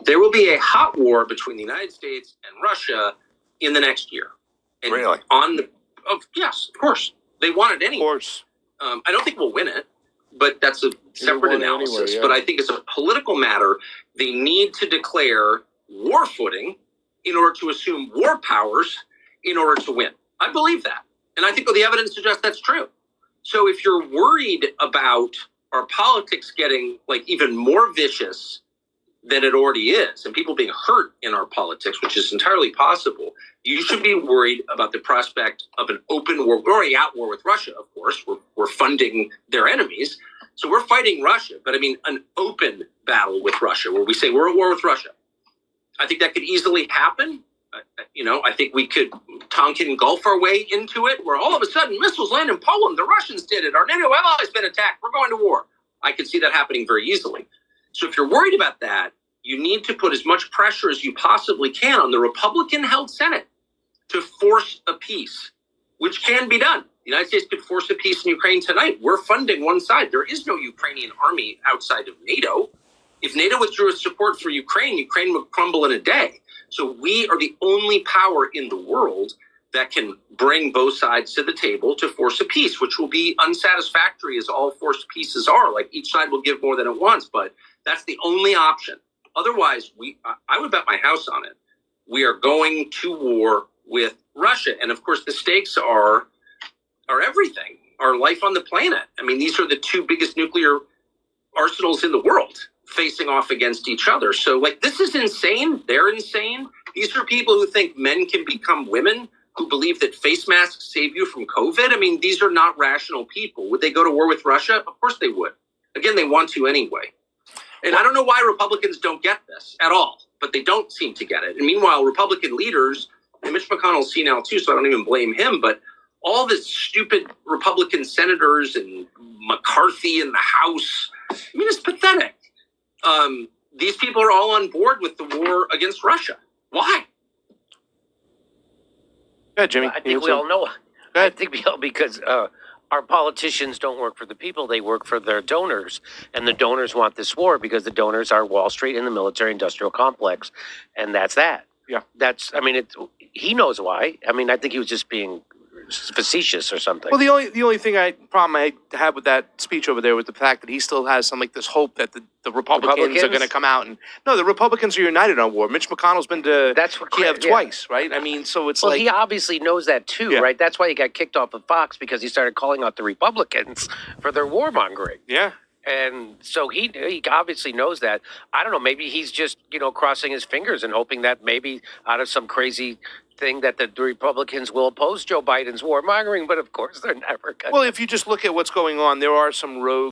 there will be a hot war between the United States and Russia in the next year. And really? Yes, of course. They want it anyway. Of course. I don't think we'll win it, but that's a separate analysis. Anyway, yeah. But I think it's a political matter. They need to declare war footing in order to assume war powers in order to win. I believe that. And I think the evidence suggests that's true. So if you're worried about our politics getting like even more vicious than it already is, and people being hurt in our politics, which is entirely possible, you should be worried about the prospect of an open war. We're already at war with Russia, of course. We're funding their enemies. So we're fighting Russia. But I mean, an open battle with Russia where we say we're at war with Russia. I think that could easily happen. I think we could Tonkin Gulf our way into it, where all of a sudden missiles land in Poland. The Russians did it. Our NATO allies been attacked. We're going to war. I could see that happening very easily. So if you're worried about that, you need to put as much pressure as you possibly can on the Republican-held Senate to force a peace, which can be done. The United States could force a peace in Ukraine tonight. We're funding one side. There is no Ukrainian army outside of NATO. If NATO withdrew its support for Ukraine, Ukraine would crumble in a day. So we are the only power in the world that can bring both sides to the table to force a peace, which will be unsatisfactory as all forced peaces are. Like each side will give more than it wants, but that's the only option. Otherwise, I would bet my house on it. We are going to war with Russia. And of course, the stakes are everything, our life on the planet. I mean, these are the two biggest nuclear arsenals in the world facing off against each other. So like, this is insane. They're insane. These are people who think men can become women, who believe that face masks save you from COVID. I mean, these are not rational people. Would they go to war with Russia? Of course they would. Again, they want to anyway. And I don't know why Republicans don't get this at all, but they don't seem to get it. And meanwhile, Republican leaders, and Mitch McConnell's senile too, so I don't even blame him, but all the stupid Republican senators and McCarthy in the House, I mean, it's pathetic. These people are all on board with the war against Russia. Why? Yeah, Jimmy. I think we all know. I think we all, because our politicians don't work for the people; they work for their donors, and the donors want this war because the donors are Wall Street and the military-industrial complex, and that's that. Yeah, that's. I mean, he knows why. I mean, I think he was just being facetious or something. Well, the only problem I had with that speech over there was the fact that he still has some this hope that the Republicans are going to come out and no, the Republicans are united on war. Mitch McConnell's been to Kiev twice, right? I mean, so it's he obviously knows that too, right? That's why he got kicked off of Fox, because he started calling out the Republicans for their warmongering. Yeah. And so he obviously knows that. I don't know, maybe he's just, crossing his fingers and hoping that maybe out of some crazy thing that the Republicans will oppose Joe Biden's warmongering, but of course they're never going to. Well, if you just look at what's going on, there are some rogue